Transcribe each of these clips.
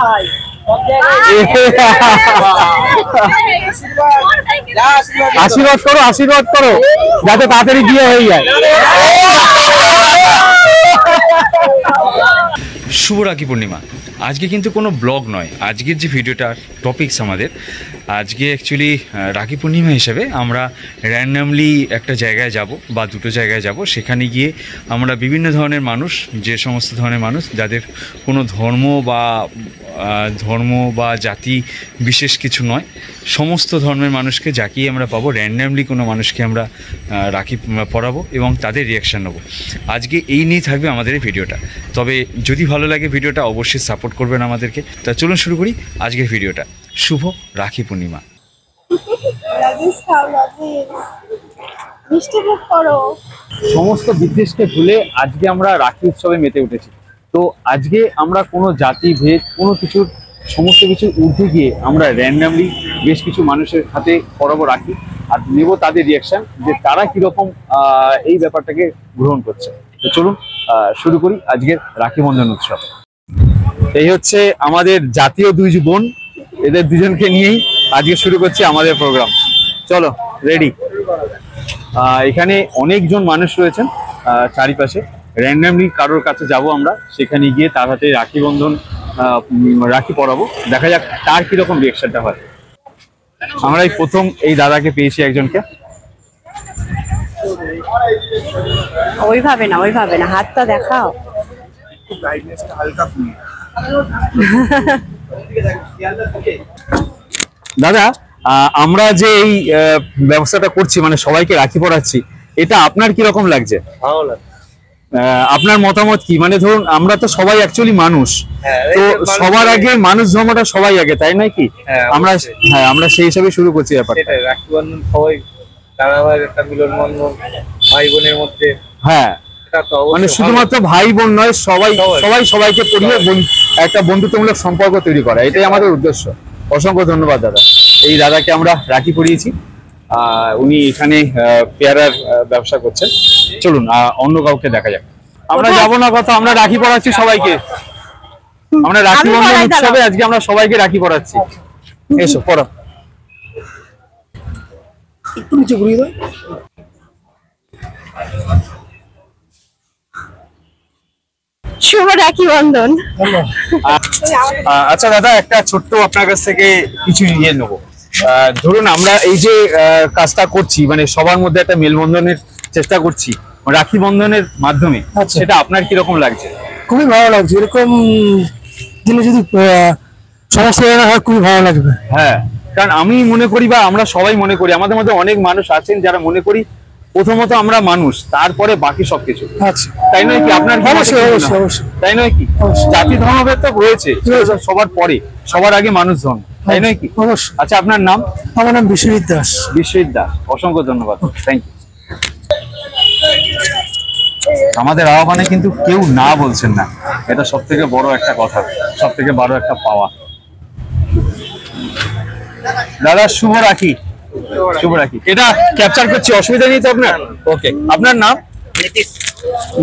খাই। আশীর্বাদ করো, আশীর্বাদ করো যাতে তাড়াতাড়ি বিয়ে হয়ে যায়। শুভ রাখি পূর্ণিমা। আজকে কিন্তু কোনো ব্লগ নয়, আজকের যে ভিডিওটার টপিকস আমাদের আজকে অ্যাকচুয়ালি রাখি পূর্ণিমা হিসেবে আমরা র্যান্ডামলি একটা জায়গায় যাব বা দুটো জায়গায় যাব। সেখানে গিয়ে আমরা বিভিন্ন ধরনের মানুষ, যে সমস্ত ধরনের মানুষ যাদের কোনো ধর্ম বা জাতি বিশেষ কিছু নয়, সমস্ত ধর্মের মানুষকে যাকেই আমরা পাবো, র্যান্ডামলি কোনো মানুষকে আমরা রাখি পরাবো এবং তাদের রিয়াকশান নেবো। আজকে এই নিয়ে থাকবে আমাদের এই ভিডিওটা। তবে যদি ভালো লাগে ভিডিওটা অবশ্যই সাপোর্ট করবেন আমাদেরকে। তা চলুন শুরু করি আজকের ভিডিওটা। শুভ রাখি পূর্ণিমা। সমস্ত বিদ্বেষকে ভুলে আজকে আমরা রাখি উৎসবে মেতে উঠেছি। তো আজকে আমরা কোনো জাতি ভেদ কোনো কিছুর সমস্ত কিছু ঊর্ধ্বে গিয়ে আমরা র্যান্ডামলি বেশ কিছু মানুষের হাতে পরাবো রাখি, আর নেব তাদের রিয়াকশান যে তারা কীরকম এই ব্যাপারটাকে গ্রহণ করছে। তো চলুন শুরু করি আজকের রাখি বন্ধন উৎসব। এই হচ্ছে আমাদের জাতীয় দুই বোন, এদের দুজনকে নিয়েই আজকে শুরু করছি আমাদের প্রোগ্রাম। চলো রেডি। এখানে অনেকজন মানুষ রয়েছেন চারিপাশে। র্যান্ডামলি কারোর কাছে যাব আমরা, সেখানে গিয়ে তার হাতে রাখি বন্ধন রাখি পরাবো, দেখা যাক তার কিরকম রিয়াকশনটা হয়। আমরা এই প্রথম এই দাদাকে পেয়েছি একজনকে। ওইভাবে না হাতটা দেখাও। দাদা, আমরা যে এই ব্যবস্থাটা করছি, মানে সবাইকে রাখি পরাচ্ছি, এটা আপনার কিরকম লাগছে? ভালো লাগে। আপনার মতামত কি? মানে ধরুন আমরা তো সবাই অ্যাকচুয়ালি মানুষ, তো সবার আগে মানুষ ধর্মটা সবাই আগে, তাই নয় কি? আমরা সেই হিসাবে শুরু করছি ব্যাপারটা। রাখি বন্ধন সবাই একটা মিলন বন্ধন ভাই বোনের মধ্যে। হ্যাঁ, মানে শুধুমাত্র ভাই বোন নয়, সবাই সবাইকে পরিয়ে একটা বন্ধুত্বমূলক সম্পর্ক তৈরি করা, এটাই আমাদের উদ্দেশ্য। অসংখ্য ধন্যবাদ দাদা। এই দাদাকে আমরা রাখি পরিয়েছি, উনি এখানে পেয়ারার ব্যবসা করছেন। চলুন অন্য কাউকে দেখা যাক। আমরা যাবো না কথা, আমরা রাখি পরাচ্ছি সবাইকে। আমরা রাখি বন্ধন উৎসবে আজকে আমরা সবাইকে রাখি পরাচ্ছি। এসো পড়ো। একটু নিচে ঘুরিয়ে দাও। শুভ রাখি বন্ধন। আচ্ছা দাদা, একটা ছোট্ট আপনার কাছ থেকে কিছু নিয়ে নেবো। ধরুন আমরা এই যে কাজটা করছি, মানে সবার মধ্যে একটা মেলবন্ধনের চেষ্টা করছি রাখি বন্ধনের মাধ্যমে, সেটা আপনার কিরকম লাগছে? খুবই ভালো লাগছে। এরকম দিনে যদি সমস্যা হয় খুবই ভালো লাগবে। হ্যাঁ, কারণ আমি মনে করি বা আমরা সবাই মনে করি, আমাদের মধ্যে অনেক মানুষ আছেন যারা মনে করি প্রথমত আমরা মানুষ, তারপরে বাকি সবকিছু। আচ্ছা, তাই নয় কি? আপনার অবশ্যই অবশ্যই অবশ্যই তাই নয় কি? জাতি ধর্মভেদ তো রয়েছে, সবার পরে সবার আগে মানুষ ধর্ম, তাই নয় কি? অবশ্যই। আচ্ছা, আপনার নাম? আমার নাম বিশ্বজিৎ দাস। বিশ্বজিৎ দাস, অসংখ্য ধন্যবাদ, থ্যাংক ইউ। আমাদের আহ্বানে কিন্তু কেউ না বলছেন না, এটা সব থেকে বড় একটা কথা, সব থেকে বড় একটা পাওয়া। দাদা শুভ রাখি। শুভ রাখি। এটা ক্যাপচার করছি, অসুবিধা নেই তো আপনার? ওকে। আপনার নাম?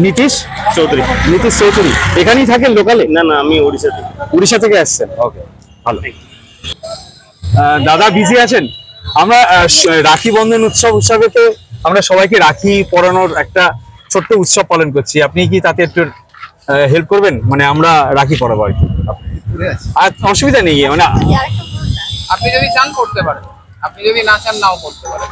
নীতিশ চৌধুরী। নীতিশ চৌধুরী এখানেই থাকেন লোকালে? না না, আমি ওড়িশা থেকে। উড়িষ্যা থেকে আসছেন? ওকে, ভালো। দাদা বিজি আছেন? আমরা রাখি বন্ধন উৎসব হিসাবে তো আমরা সবাইকে রাখি পরানোর একটা ছোট্ট উৎসব পালন করছি। আপনি কি তাতে একটু হেল্প করবেন? মানে আমরা রাখি পরাবো আর কি। আর অসুবিধা নেই, মানে আপনি যদি চান করতে পারেন, আপনি যদি না চান নাও করতে পারেন।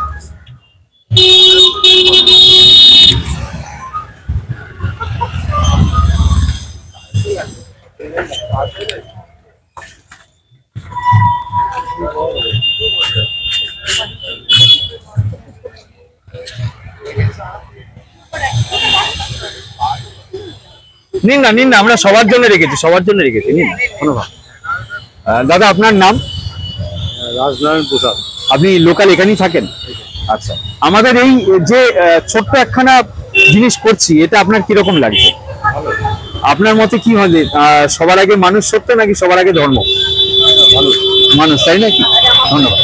নিন না, নিন না, আমরা সবার জন্য রেখেছি, সবার জন্য রেখেছি, নিন কোনো ভাব। দাদা আপনার নাম? রাজনারায়ণ প্রসাদ। আপনি লোকাল এখানেই থাকেন? আচ্ছা, আমাদের এই যে ছোট্ট একখানা জিনিস করছি, এটা আপনার কিরকম লাগছে? আপনার মতে কি হলে সবার আগে মানুষ সত্য নাকি সবার আগে ধর্ম? মানুষ, তাই নাকি? ধন্যবাদ।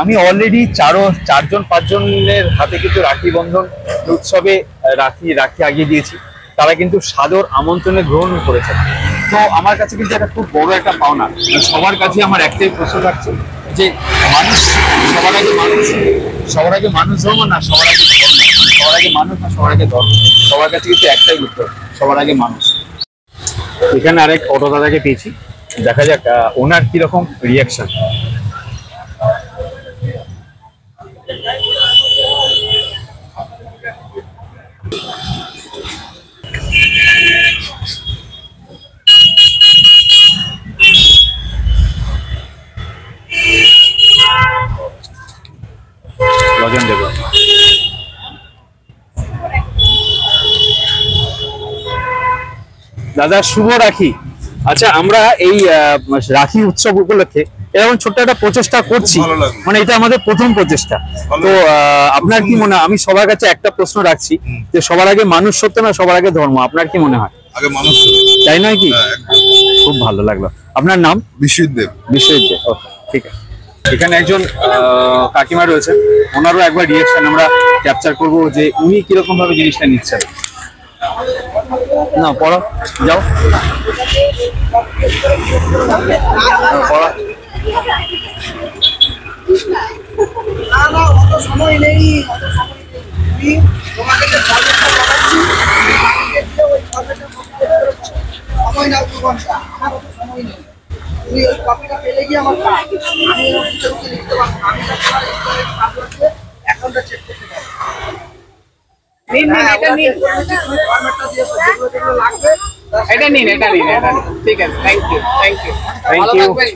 আমি অলরেডি চারজন পাঁচজনের হাতে কিন্তু রাখি বন্ধন উৎসবে রাখি আগিয়ে দিয়েছি। তারা কিন্তু সাদর আমন্ত্রণে গ্রহণ করেছেন। তো আমার কাছে কিন্তু একটা খুব বড় একটা পাওনা। সবার কাছে আমার একটাই প্রশ্ন থাকছে যে মানুষ সবার আগে মানুষ ধর্ম না সবার আগে ধর্ম, সবার আগে মানুষ না সবার আগে ধর্ম? সবার কাছে কিন্তু একটাই উত্তর, সবার আগে মানুষ। এখানে আরেক অটো দাদাকে পেয়েছি, দেখা যাক ওনার কিরকম রিয়াকশন। লজেন দেব। দাদা শুভ রাখি। আচ্ছা, আমরা এই রাখি উৎসব উপলক্ষে এরকম ছোট্ট একটা প্রচেষ্টা করছি, মানে এটা আমাদের প্রথম প্রচেষ্টা। তো আপনার কি মনে হয়, আমি সবার কাছে একটা প্রশ্ন রাখছি যে সবার আগে মানুষ সত্য না সবার আগে ধর্ম? আপনার কি মনে হয়? আগে মানুষ, তাই নয় কি? খুব ভালো লাগলো। আপনার নাম? বিশ্বজিৎ দেব। বিশ্বজিৎ দেব, ওকে, ঠিক আছে। এখানে একজন কাকিমা রয়েছে, ওনারও একবার রিয়াকশন আমরা ক্যাপচার করব যে উনি কিরকম ভাবে জিনিসটা নিচ্ছেন। না পড়ো, যাও পড়া। সময় নেই, তোমাকে যে সময় নাও 2 ঘন্টা, আমার অত সময় নেই। তুমি ওই কপিটা পেলে গিয়ে আমার কাজ, আমি লিখতে পারবো, আমি অ্যাকাউন্টটা চেক করতে পারবো। এটা নিন, ঠিক আছে। Thank you. ভালো থাকবেন।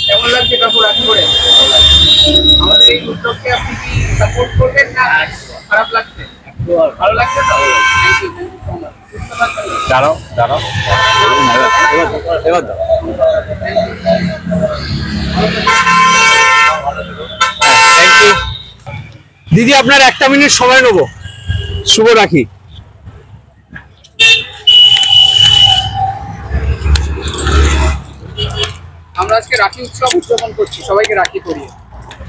কেমন লাগছে কাকু রাখি করে? আমাদের এই উদ্যোগকে আপনি কি সাপোর্ট করবেন না খারাপ লাগছে? ভালো লাগছে তো? দাঁড়াও দাঁড়াও, এবার দাও। থ্যাংক ইউ দিদি, আপনার 1 মিনিট সময় নেবো। শুভ রাখি। আমরা আজকে রাখি উৎসব উদযাপন করছি, সবাইকে রাখি করিয়ে।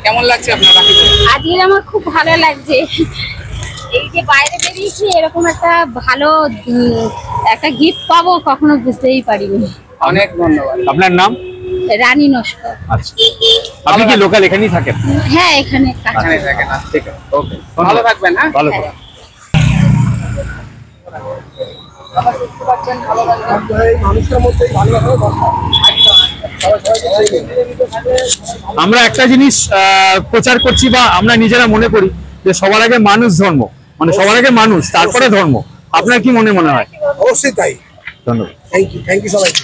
কেমন লাগছে আপনার রাখি করে? আজকে আমার খুব ভালো লাগছে, এই যে বাইরে বেরিয়েছি এরকম একটা ভালো একটা গিফট পাবো কখনো বুঝতেই পারিনি। অনেক ধন্যবাদ। আপনার নাম? রানী নস্কর। আচ্ছা, আপনি কি লোকাল এখানেই থাকেন? হ্যাঁ, এখানে কাজ এখানে থাকেন না? ঠিক আছে, ওকে, ভালো থাকবেন। হ্যাঁ, ভালো থাকবেন। মানুষটার মধ্যে ভালোভাবে আমরা একটা জিনিস প্রচার করছি বা আমরা নিজেরা মনে করি যে সবার আগে মানুষ ধর্ম, মানে সবার আগে মানুষ তারপরে ধর্ম। আপনার কি মনে হয়? অবশ্যই তাই। ধন্যবাদ। থ্যাংক ইউ সবাইকে।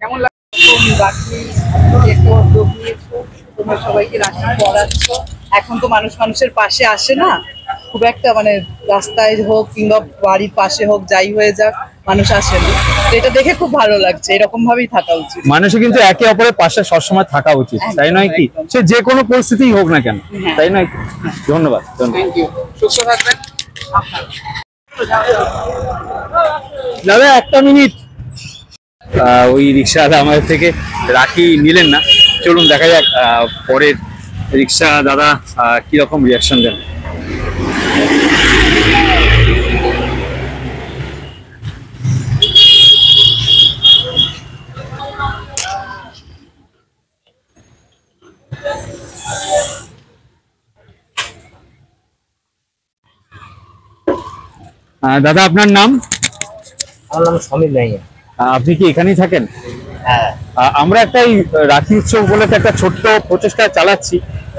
কেমন লাগছে রাখি একটা উদ্যোগ নিয়েছো, তোমরা সবাইকে রাখি পড়াচ্ছ? এখন তো মানুষের পাশে আসে না খুব একটা, মানে রাস্তায় হোক কিংবা বাড়ির পাশে হোক, যাই হয়ে যাক মানুষ আসে না। তো এটা দেখে খুব ভালো লাগছে, এরকম ভাবেই থাকা উচিত। মানুষের কিন্তু একে অপরের পাশে সবসময় থাকা উচিত, তাই নয় কি? সে যে কোনো পরিস্থিতি হোক না কেন, তাই নয় কি? ধন্যবাদ। থ্যাংক ইউ, সুস্থ থাকবেন। দাদা 1 মিনিট। ওই রিক্সাওয়ালা আমাদের থেকে রাখি নিলেন না, চলুন দেখা যাক পরের রিক্সা দাদা কিরকম রিয়াকশন দেন। দাদা আপনার নাম? আমার নাম সমীর নাইয়া। আপনি কি এখানেই থাকেন? হ্যাঁ। আমরা একটা এই রাখি উৎসব উপলক্ষে একটা ছোট্ট প্রচেষ্টা চালাচ্ছি,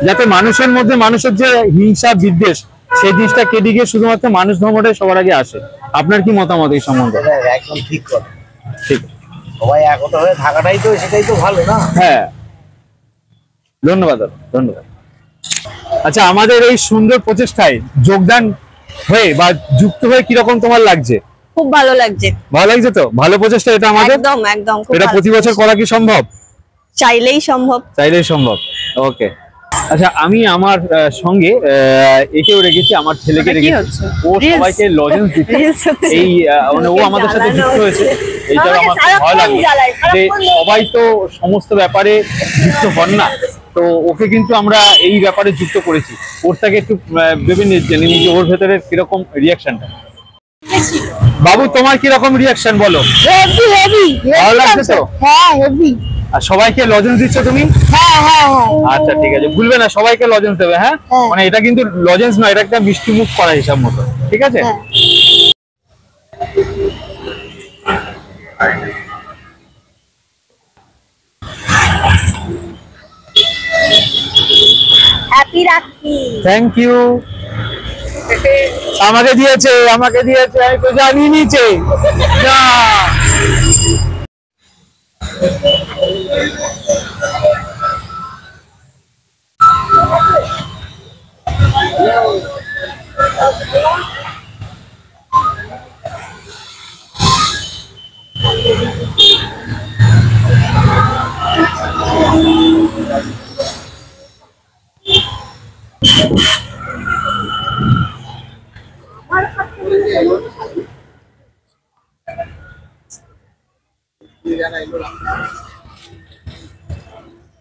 যাতে মানুষের মধ্যে মানুষের যে হিংসা বিদ্বেষ সেই জিনিসটা কেটে গিয়ে শুধুমাত্র মানুষ ধর্মটাই সবার আগে আসে। আপনার কি মতামত এই সম্বন্ধে? একদম ঠিক কথা। ঠিক, সবাই একতা হয়ে থাকাটাই তো, সেটাই তো ভালো না? হ্যাঁ, ধন্যবাদ দাদা, ধন্যবাদ। আচ্ছা, আমাদের এই সুন্দর প্রচেষ্টায় যোগদান হয়ে বা যুক্ত হয়ে কিরকম তোমার লাগছে? খুব ভালো লাগছে। ভালো লাগছে তো? ভালো প্রচেষ্টা এটা আমাদের। একদম একদম। এটা প্রতি বছর করা কি সম্ভব? চাইলেই সম্ভব। চাইলেই সম্ভব। ওকে, আচ্ছা, আমি আমার সঙ্গে একেও রেখেছি, আমার ছেলেকে রেখেছি। ও সবাইকে লজেন্স দিচ্ছে। এই মানে ও আমাদের সাথে যুক্ত হয়েছে, এইটাও আমার খুব ভালো লাগলো যে সবাই তো সমস্ত ব্যাপারে যুক্ত হন না, তো ওকে কিন্তু আমরা এই ব্যাপারে যুক্ত করেছি। ওর থেকে একটু ভেবে জেনে নিই যে ওর ভেতরে কিরকম রিয়াকশনটা। বাবু, তোমার কিরকম রিয়াকশন বলো? হেভি হেভি ভালো লাগছে তো? হ্যাঁ হেভি। আর সবাইকে লজেন্স দিচ্ছ তুমি? হ্যাঁ হ্যাঁ হ্যাঁ। আচ্ছা ঠিক আছে, ভুলবে না সবাইকে লজেন্স দেবে। হ্যাঁ, মানে এটা কিন্তু লজেন্স নয়, এটা একটা মিষ্টি মুখ করা হিসাব মতো, ঠিক আছে? হ্যাপি রাখি। Thank you. আমাকে দিয়েছে, আমি তো জানি নিচে না।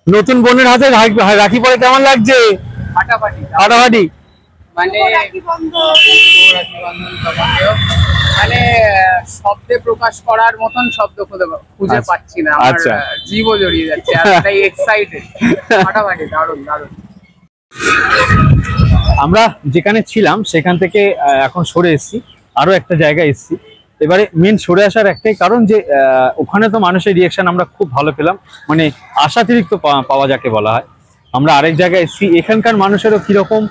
নতুন বোনের হাতে রাখি পরে কেমন লাগছে? ফাটাফাটি। মানে মানে শব্দে প্রকাশ করার মতন শব্দ খুঁজে পাচ্ছি না, আমার জীবও জড়িয়ে যাচ্ছে, এতটাই এক্সাইটেড। ফাটাফাটি, দারুণ দারুণ। আমরা যেখানে ছিলাম সেখান থেকে এখন সরে এসেছি, আরো একটা জায়গায় এসেছি। এবারে মেন সরে আসার একটাই কারণ যে ওখানে তো মানুষের রিয়াকশন আমরা খুব ভালো পেলাম, মানে আশাতিরিক্ত পাওয়া যাকে বলা হয়। আমরা আরেক জায়গায় এসেছি, এখানকার মানুষেরও কিরকম,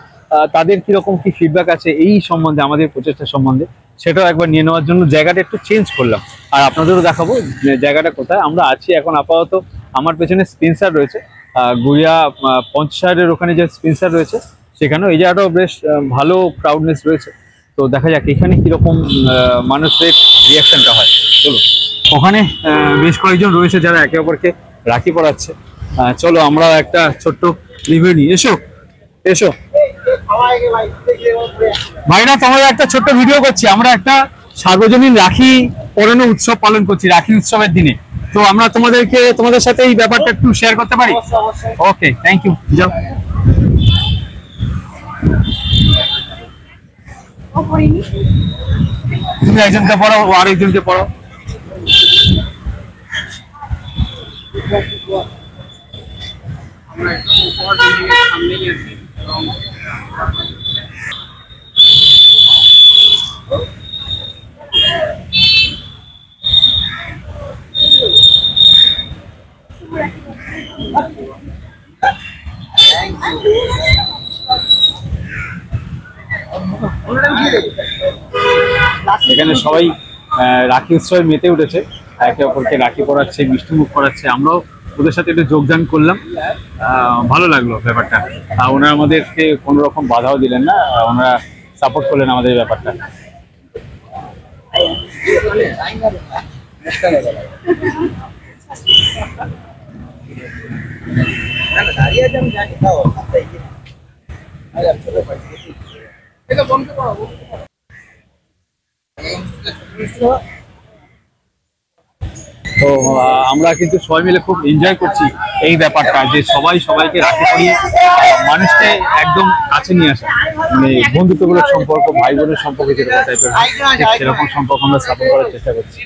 তাদের কিরকম কি ফিডব্যাক আছে এই সম্বন্ধে, আমাদের প্রচেষ্টা সম্বন্ধে, সেটাও একবার নিয়ে নেওয়ার জন্য জায়গাটা একটু চেঞ্জ করলাম। আর আপনাদেরও দেখাবো জায়গাটা কোথায় আমরা আছি এখন। আপাতত আমার পেছনে স্পেন্সার রয়েছে, গুড়িয়া পঞ্চায়েতের ওখানে যে স্পেন্সার রয়েছে সেখানেও এই জায়গাটাও বেশ ভালো ক্রাউডনেস রয়েছে। তো দেখা যাক এখানে কিরকম মানুষের রিয়াকশনটা হয়। চলো, ওখানে বেশ কয়েকজন রয়েছে যারা একে অপরকে রাখি পরাচ্ছে। চলো আমরা একটা ছোট্ট রিভিউ নিই। এসো এসো ভাইরা, তোমাদের একটা ছোট্ট ভিডিও করছি। আমরা একটা সার্বজনীন রাখি পরানো উৎসব পালন করছি রাখি উৎসবের দিনে। তো আমরা তোমাদের সাথে এই ব্যাপারটা একটু শেয়ার করতে পারি? ওকে, থ্যাংক ইউ। যাও, তুমি একজনকে পড়াও, আরেকজনকে পড়াও। সামনেই আছি। এখানে সবাই রাখি উৎসবে মেতে উঠেছে, একে অপরকে রাখি পরাচ্ছে, মিষ্টি মুখ করাচ্ছে। আমরাও ওদের সাথে একটু যোগদান করলাম, ভালো লাগলো ব্যাপারটা। ওনারা আমাদেরকে কোনো রকম বাধাও দিলেন না, ওনারা সাপোর্ট করলেন আমাদের ব্যাপারটা। তো আমরা কিন্তু সবাই মিলে খুব এনজয় করছি এই ব্যাপারটা, যে সবাই সবাইকে রাখি পরিয়ে মানুষকে একদম কাছে নিয়ে আসা, মানে বন্ধুত্বমূলক সম্পর্ক, ভাই বোনের সম্পর্ক যেরকম টাইপের সেরকম সম্পর্ক আমরা স্থাপন করার চেষ্টা করছি।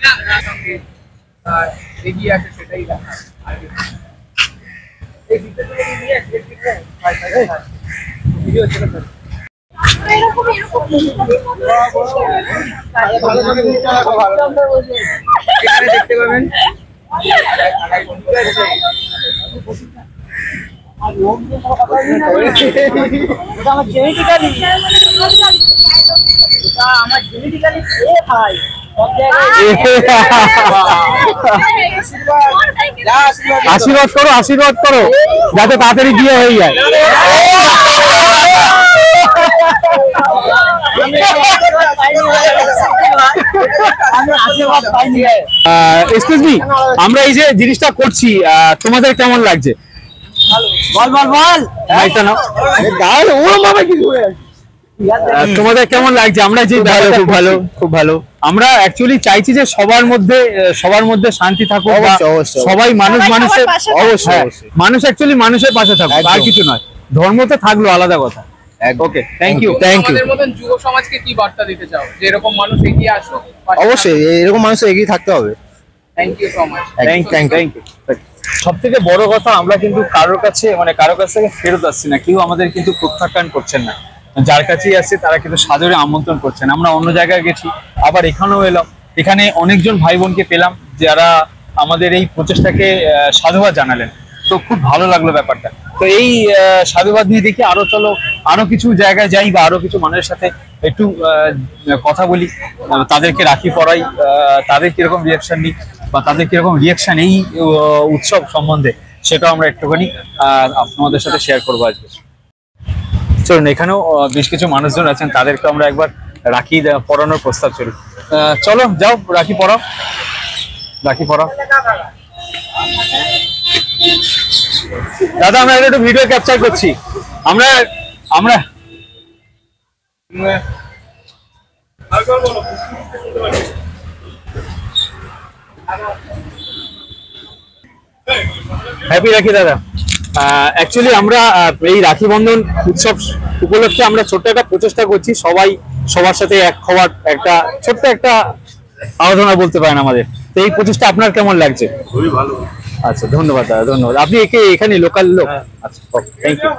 এগিয়ে আসে সেটাই দেখা। এখানে দেখতে পাবেন আমার জেনেটিক্যালি ভাই আশীর্বাদ করো, আশীর্বাদ করো যাতে তাড়াতাড়ি বিয়ে হয়ে যায়। এক্সকিউজ মি, আমরা এই যে জিনিসটা করছি তোমাদের কেমন লাগছে? বল বল বল মাইকটা নাও। তোমাদের কেমন লাগছে? আমরা যে খুব ভালো খুব ভালো। আমরা অ্যাকচুয়ালি চাইছি যে সবার মধ্যে শান্তি থাকুক, সবাই মানুষের অবশ্যই মানুষ অ্যাকচুয়ালি মানুষের পাশে থাকুক, আর কিছু নয়। ধর্ম তো থাকলো আলাদা কথা। ওকে, থ্যাংক ইউ। আমাদের মতন যুব সমাজকে কি বার্তা দিতে চাও যে এরকম মানুষ এগিয়ে আসুক? অবশ্যই এরকম মানুষ এগিয়ে থাকতে হবে। Thank you so much. Thank you. সব থেকে বড় কথা, আমরা কিন্তু কারোর কাছ থেকে ফেরত আসছি না, কেউ আমাদের কিন্তু প্রত্যাখ্যান করছেন না। যার কাছেই আসছে তারা কিন্তু সাদরে আমন্ত্রণ করছেন। আমরা অন্য জায়গায় গেছি, আবার এখানেও এলাম, এখানে অনেকজন ভাই বোনকে পেলাম যারা আমাদের এই প্রচেষ্টাকে সাধুবাদ জানালেন। তো খুব ভালো লাগলো ব্যাপারটা। তো এই সাধুবাদ নিয়ে দেখি আরো কিছু জায়গায় যাই, বা আরো কিছু মানুষের সাথে একটু কথা বলি, তাদেরকে রাখি পরাই, তাদের কিরকম রিয়াকশন নিই, বা তাদের কিরকম রিয়াকশন এই উৎসব সম্বন্ধে, সেটাও আমরা একটুখানি আপনাদের সাথে শেয়ার করবো আজকে। চলুন, এখানেও বেশ কিছু মানুষজন আছেন, তাদেরকে আমরা একবার রাখি পরানোর প্রস্তাব চলি। চলো যাও, রাখি পরাও। দাদা, আমরা একটু ভিডিও ক্যাপচার করছি। আমরা হ্যাপি রাখি দাদা। অ্যাকচুয়ালি আমরা এই রাখি বন্ধন উৎসব উপলক্ষে আমরা ছোট্ট একটা প্রচেষ্টা করছি, সবাই সবার সাথে এক হওয়ার একটা ছোট্ট একটা আরাধনা বলতে পারেন আমাদের। তো এই প্রচেষ্টা আপনার কেমন লাগছে? খুবই ভালো। আচ্ছা, ধন্যবাদ দাদা, ধন্যবাদ। আপনি এখানে লোকাল লোক? আচ্ছা, থ্যাংক ইউ।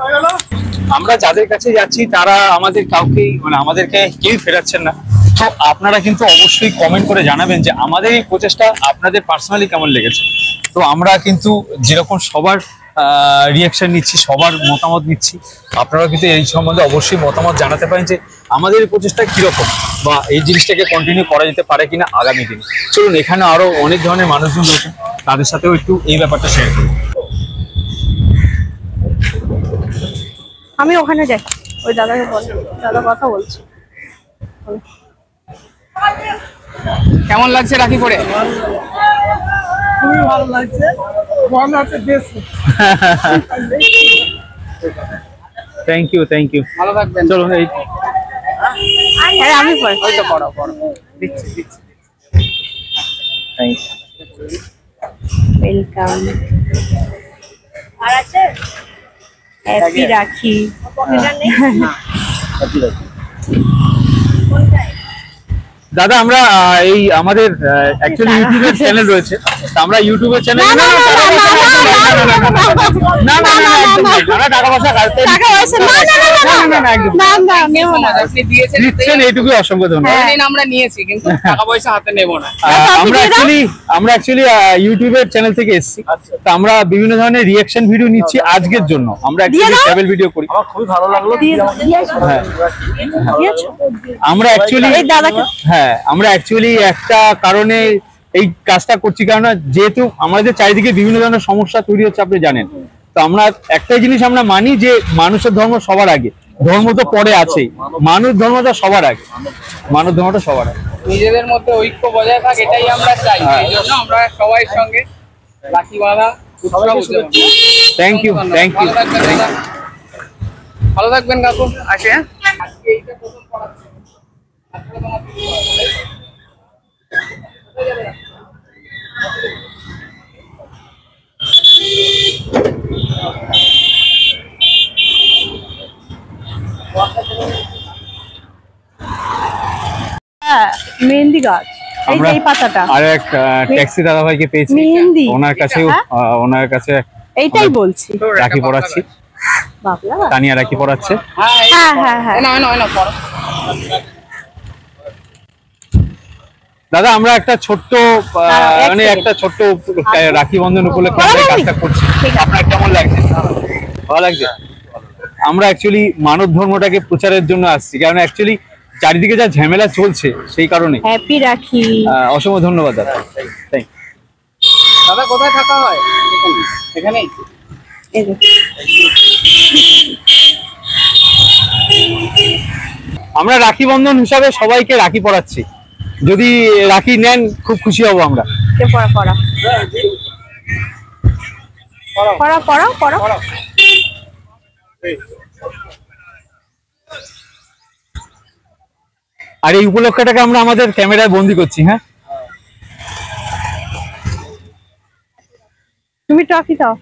আমরা যাদের কাছে যাচ্ছি তারা আমাদেরকে কেউই ফেরাচ্ছেন না। তো আপনারা কিন্তু অবশ্যই কমেন্ট করে জানাবেন যে আমাদের এই প্রচেষ্টা আপনাদের পার্সোনালি কেমন লেগেছে। তো আমরা কিন্তু যেরকম সবার রিয়াকশন নিচ্ছি, সবার মতামত নিচ্ছি, আপনারাও কিন্তু এই সম্বন্ধে অবশ্যই মতামত জানাতে পারেন যে আমাদের এই প্রচেষ্টা কিরকম, বা এই জিনিসটাকে কন্টিনিউ করা যেতে পারে কিনা আগামী দিনে। চলুন, এখানে আরো অনেক ধরনের মানুষজন রয়েছেন, তাদের সাথেও একটু এই ব্যাপারটা শেয়ার করি। আমি ওখানে যাই, ওই দাদাকে বল, দাদা কথা বলছে। কেমন লাগছে রাখি পরে? খুবই ভালো লাগছে। মনে হচ্ছে বেশ। Thank you. ভালো থাকবেন। চলো, এই আমি পড়ি। ওই তো পড়ো দিচ্ছি। থ্যাংকস। ওয়েলকাম। আর আছে হ্যাপি রাখি। দাদা, আমরা এই আমাদের অ্যাকচুয়ালি ইউটিউবের চ্যানেল রয়েছে, তো আমরা ইউটিউবের চ্যানেল টাকা পয়সা আপনি দিয়েছেন দিচ্ছেন, এইটুকুই অসংখ্য ধন্যবাদ। আমরা নিয়েছি, কিন্তু টাকা পয়সা হাতে নেব না। আমরা অ্যাকচুয়ালি ইউটিউবের চ্যানেল থেকে এসেছি, তো আমরা বিভিন্ন ধরনের রিয়াকশন ভিডিও নিচ্ছি আজকের জন্য। আমরা অ্যাকচুয়ালি ট্রাভেল ভিডিও করি। আমার খুবই ভালো লাগলো। আমরা অ্যাকচুয়ালি একটা কারণে এই কাজটা করছি, কারণ যেহেতু আমাদের চারিদিকে বিভিন্ন ধরনের সমস্যা তৈরি হচ্ছে, আপনি জানেন। তো আমরা একটাই জিনিস আমরা মানি যে মানুষের ধর্ম সবার আগে, ধর্ম তো পরে আছেই, ধর্মটা সবার আগে। নিজেদের মধ্যে ঐক্য বজায় থাক, এটাই আমরা চাই। এই জন্য আমরা সবাই সঙ্গে রাখি বাঁধা উৎসব। Thank you. ভালো থাকবেন কাকু। আসে, আজকে এইটা প্রথম পড়াচ্ছি। মেহেন্দি গাছ, আমরা এই পাতাটা। আর এক ট্যাক্সি দাদা ভাইকে পেয়েছি, মেহেন্দি। ওনার কাছে এইটাই বলছি। রাখি পরাচ্ছি, বাবলা তানিয়া রাখি পরাচ্ছে। হ্যাঁ। না পড়ো। দাদা, আমরা একটা ছোট্ট রাখি বন্ধন উপলক্ষে আমরা এই কাজটা করছি। আপনার কেমন লাগছে? ভালো লাগছে। আমরা অ্যাকচুয়ালি মানব ধর্মটাকে প্রচারের জন্য আসছি, কারণ অ্যাকচুয়ালি চারিদিকে যা ঝামেলা চলছে, সেই কারণে। হ্যাপি রাখি। অসংখ্য ধন্যবাদ দাদা। দাদা, কোথায় থাকা হয়? এখানেই। আমরা রাখি বন্ধন হিসাবে সবাইকে রাখি পরাচ্ছি, যদি রাখি নেন খুব খুশি হব আমরা। পড়া আর এই উপলক্ষটাকে আমরা আমাদের ক্যামেরায় বন্দি করছি। হ্যাঁ, তুমি ট্রফি দাও।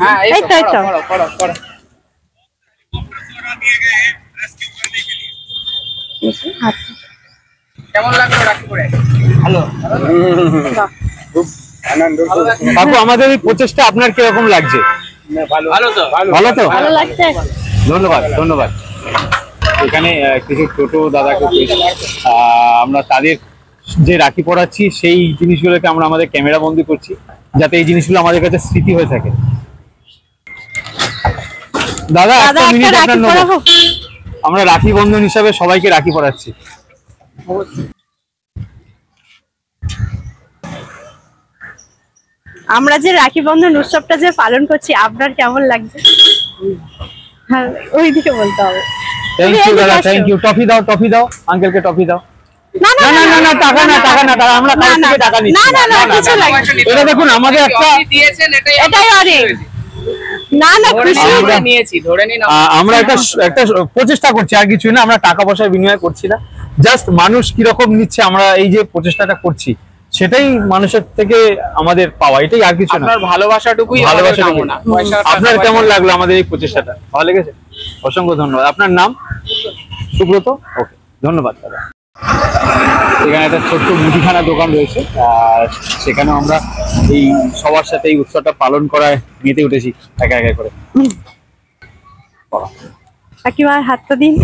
হ্যাঁ এই এই তো, এই তো। করো। কেমন লাগলো রাখি পরে? কাকু আমাদের এই প্রচেষ্টা আপনার কিরকম লাগছে? ভালো তো। ভালো তো, ভালো লাগছে। ধন্যবাদ ধন্যবাদ। এখানে কিছু টোটো দাদাকে পেয়েছি, আমরা তাদের যে রাখি পরাচ্ছি সেই জিনিসগুলোকে আমরা আমাদের ক্যামেরা বন্দি করছি, যাতে এই জিনিসগুলো আমাদের কাছে স্মৃতি হয়ে থাকে। দাদা দাদা একটা একটা মিনিট রাখি আপনার নেবো। পরাবো। আমরা রাখি বন্ধন হিসাবে সবাইকে রাখি পরাচ্ছি। আমরা যে রাখি বন্ধন উৎসবটা যে পালন করছি, আপনার কেমন লাগছে? হ্যাঁ, ওইদিকে বলতে হবে। থ্যাংক ইউ দাদা, থ্যাংক ইউ। টফি দাও, টফি দাও, আঙ্কেলকে টফি দাও। না না না না না, টাকা না, টাকা না, টাকা আমরা কাছ থেকে টাকা নিচ্ছি না, না, না, কিছু লাগবে না। এটা দেখুন আমাদের একটা দিয়েছেন এটাই অনেক। না না, খুশি। আমরা নিয়েছি, ধরে নিন। আমরা একটা প্রচেষ্টা করছি, আর কিছুই না। আমরা টাকা পয়সা বিনিময় করছি না, জাস্ট মানুষ কিরকম নিচ্ছে আমরা এই যে প্রচেষ্টাটা করছি সেটাই মানুষের থেকে আমাদের পাওয়া, এটাই, আর কিছু না। আপনার ভালোবাসাটুকুই ভালোবাসাটুকু। না। পয়সা আপনার কেমন লাগলো আমাদের এই প্রচেষ্টাটা? ভালো লেগেছে? অসংখ্য ধন্যবাদ। আপনার নাম? সুব্রত। ওকে, ধন্যবাদ দাদা। এখানে একটা ছোট্ট মুদিখানা দোকান রয়েছে, আর সেখানেও আমরা এই সবার সাথে এই উৎসবটা পালন করায় মেতে উঠেছি একা একা করে। কাকিমার হাতটা দিন।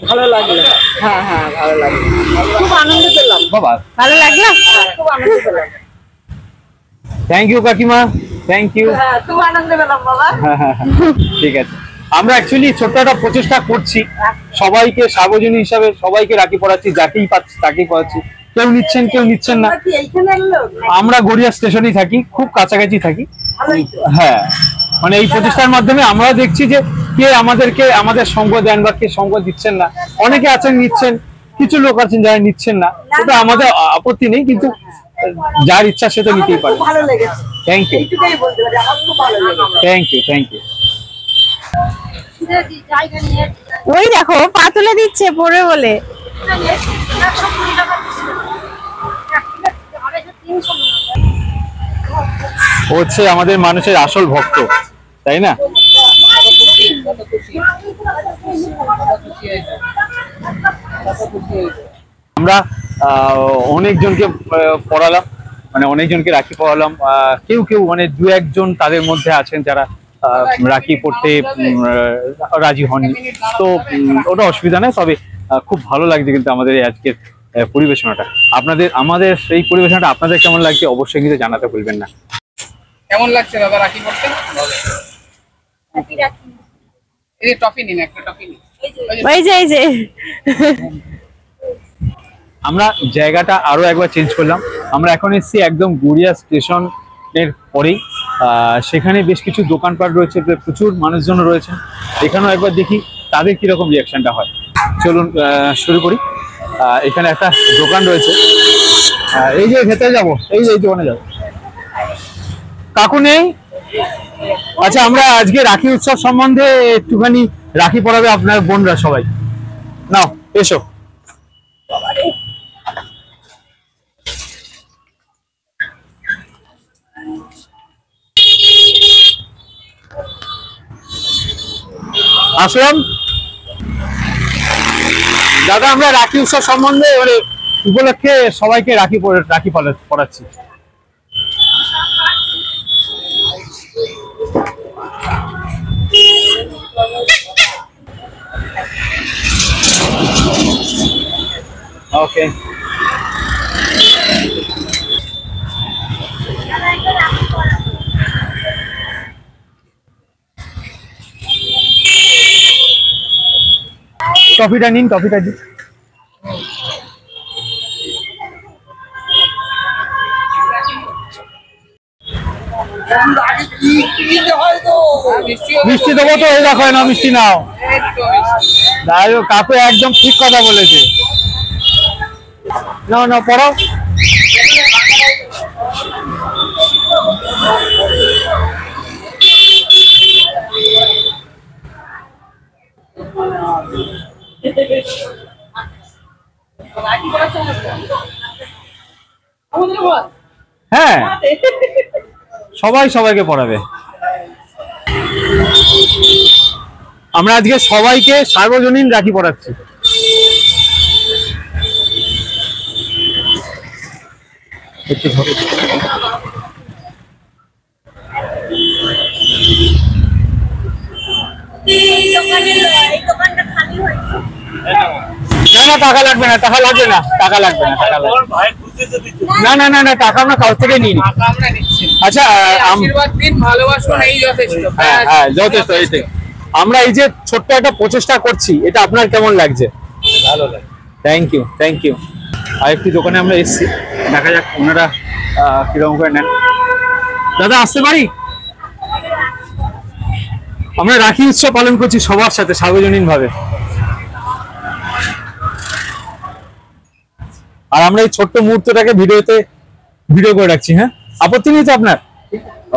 ভালো লাগলো। হ্যাঁ হ্যাঁ, ভালো লাগলো, খুব আনন্দ পেলাম। বাবা, ভালো লাগলো? খুব আনন্দ পেলাম। থ্যাংক ইউ কাকিমা, থ্যাংক ইউ। হ্যাঁ, খুব আনন্দ পেলাম বাবা। ঠিক আছে, আমরা অ্যাকচুয়ালি ছোট্ট একটা প্রচেষ্টা করছি, সবাইকে সার্বজনীন হিসাবে সবাইকে রাখি পরাচ্ছি, যাকেই পাচ্ছি তাকেই পরাচ্ছি। কেউ নিচ্ছেন, কেউ নিচ্ছেন না। তোমরা কি এইখানে এলো? আমরা গড়িয়া স্টেশনেই থাকি, খুব কাছাকাছি থাকি। ভালোই তো। হ্যাঁ, মানে এই প্রচেষ্টার মাধ্যমে আমরা দেখছি যে কে আমাদেরকে আমাদের সঙ্গ দেন বা কে সঙ্গ দিচ্ছেন না। অনেকে আছেন নিচ্ছেন, কিছু লোক আছেন যারা নিচ্ছেন না, এটা আমাদের আপত্তি নেই, কিন্তু যার ইচ্ছা সে তো নিতেই পারে। খুব ভালো লেগেছে, থ্যাংক ইউ, এইটুকুই বলতে পারি, আমার খুব ভালো লেগেছে। Thank you, thank you. ওই দেখো পা তুলে দিচ্ছে পড়বে বলে। ও হচ্ছে আমাদের মানুষের আসল ভক্ত, তাই না? আমরা অনেকজনকে পড়ালাম, মানে অনেকজনকে রাখি পড়ালাম। কেউ কেউ মানে দু একজন তাদের মধ্যে আছেন যারা রাখি পড়তে রাজি হননি, তো ওটা অসুবিধা নেই। তবে খুব ভালো লাগছে কিন্তু আমাদের এই আজকের পরিবেশনাটা। আমাদের এই পরিবেশনাটা আপনাদের কেমন লাগছে অবশ্যই কিন্তু জানাতে ভুলবেন না। কেমন লাগছে দাদা রাখি পড়তে? এই যে টফি নিন, একটা টফি নিন। এই যে আমরা জায়গাটা আরো একবার চেঞ্জ করলাম। আমরা এখন এসেছি একদম গড়িয়া স্টেশনের পরেই। সেখানে বেশ কিছু দোকানপাট রয়েছে, প্রচুর মানুষজন রয়েছেন। এখানেও একবার দেখি তাদের কিরকম রিয়াকশনটা হয়। চলুন শুরু করি। এখানে একটা দোকান রয়েছে, এই যে ভেতরে যাবো, এই দোকানে যাবো। কাকু নেই? আচ্ছা, আমরা আজকে রাখি উৎসব সম্বন্ধে একটুখানি রাখি পরাবে আপনার বোনরা সবাই। নাও এসো। আসলাম দাদা, আমরা রাখি উৎসব সম্বন্ধে মানে উপলক্ষে সবাইকে রাখি পরাচ্ছি। ওকে, টফিটা নিন, টফিটা দিন। মিষ্টি দেবো তো, এই দেখো না, মিষ্টি নাও। কাকু একদম ঠিক কথা বলেছে। নাও নাও, পড়াও। সবাই সবাইকে পড়াবে। আমরা আজকে সবাইকে সার্বজনীন রাখি পড়াচ্ছি। না না টাকা লাগবে না, টাকা লাগবে না, টাকা লাগবে না, টাকা লাগবে না, না না না টাকা আমরা কাছ থেকে নিই। আচ্ছা আশীর্বাদ দিন, ভালোবাসুন, এই যথেষ্ট। হ্যাঁ হ্যাঁ যথেষ্ট। এইটাই আমরা এই যে ছোট্ট একটা প্রচেষ্টা করছি, এটা আপনার কেমন লাগছে? ভালো লাগে। Thank you, thank you. আরেকটি দোকানে আমরা এসেছি, দেখা যাক ওনারা কিরকম করে নেন। দাদা আসতে পারি? আমরা রাখি উৎসব পালন করছি সবার সাথে সার্বজনীন ভাবে, আর আমরা এই ছোট্ট মুহূর্তটাকে ভিডিও করে রাখছি। হ্যাঁ, আপত্তি নেই তো আপনার?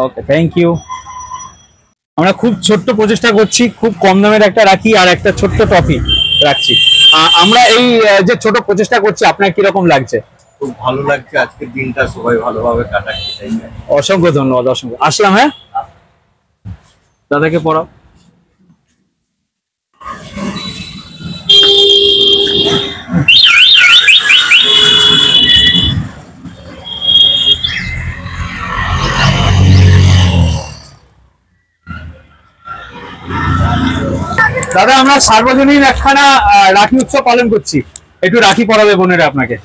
ওকে, থ্যাংক ইউ। আমরা খুব ছোট্ট প্রচেষ্টা করছি, খুব কম দামের একটা রাখি আর একটা ছোট্ট ট্রফি রাখছি। আমরা এই যে ছোট প্রচেষ্টা করছি, আপনার কিরকম লাগছে? খুব ভালো লাগছে, আজকের দিনটা সবাই ভালোভাবে কাটাচ্ছে। অসংখ্য ধন্যবাদ, অসংখ্য। আসলাম। হ্যাঁ, দাদাকে পড়াও। দাদা আমরা সার্বজনীন একখানা রাখি উৎসব পালন করছি, একটু রাখি পরাবে বোনেরা আপনাকে।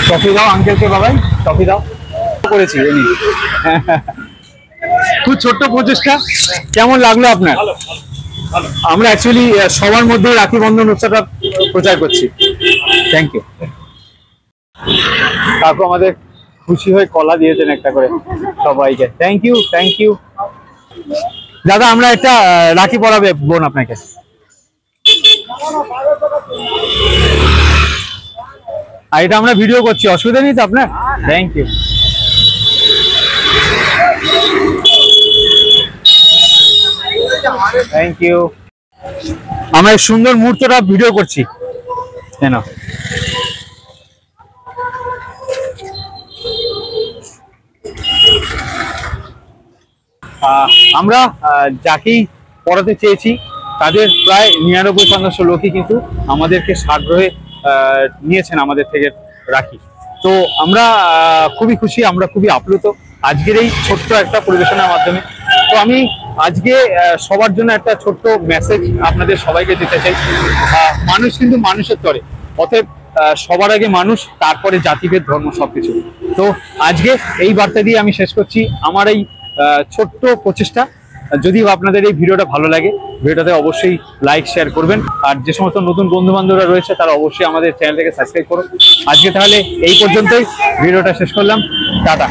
টফি দাও আঙ্কেলকে, বাবাই টফি দাও। করেছি খুব ছোট্ট প্রচেষ্টা, কেমন লাগলো আপনার? আমরা অ্যাকচুয়ালি সবার মধ্যে রাখি বন্ধন উৎসবটা প্রচার করছি। Thank you. কাকু আমাদের খুশি হয়ে কলা দিয়েছেন একটা করে সবাইকে। Thank you, thank you. দাদা আমরা একটা রাখি পরাবে বোন আপনাকে। আর এটা আমরা ভিডিও করছি, অসুবিধা নেই তো আপনার? Thank you. Thank you. আমরা এই সুন্দর মুহূর্তটা ভিডিও করছি। কেন আমরা যাকেই পড়াতে চেয়েছি তাদের প্রায় 99% লোকই কিন্তু আমাদেরকে সাগ্রহে নিয়েছেন আমাদের থেকে রাখি। তো আমরা খুবই খুশি, আমরা খুবই আপ্লুত আজকের এই ছোট্ট একটা পরিবেশনার মাধ্যমে। তো আমি আজকে সবার জন্য একটা ছোট্ট মেসেজ আপনাদের সবাইকে দিতে চাই। মানুষ কিন্তু মানুষের তরে, অতএব সবার আগে মানুষ, তারপরে জাতিভেদ, ধর্ম, সবকিছু। তো আজকে এই বার্তা দিয়ে আমি শেষ করছি আমার এই ছোট্ট প্রচেষ্টা। যদি আপনাদের এই ভিডিওটা ভালো লাগে, ভিডিওটাতে অবশ্যই লাইক শেয়ার করবেন, আর যে সমস্ত নতুন বন্ধু বান্ধবরা রয়েছে তারা অবশ্যই আমাদের চ্যানেলটাকে সাবস্ক্রাইব করুন। আজকে তাহলে এই পর্যন্তই ভিডিওটা শেষ করলাম। টাটা।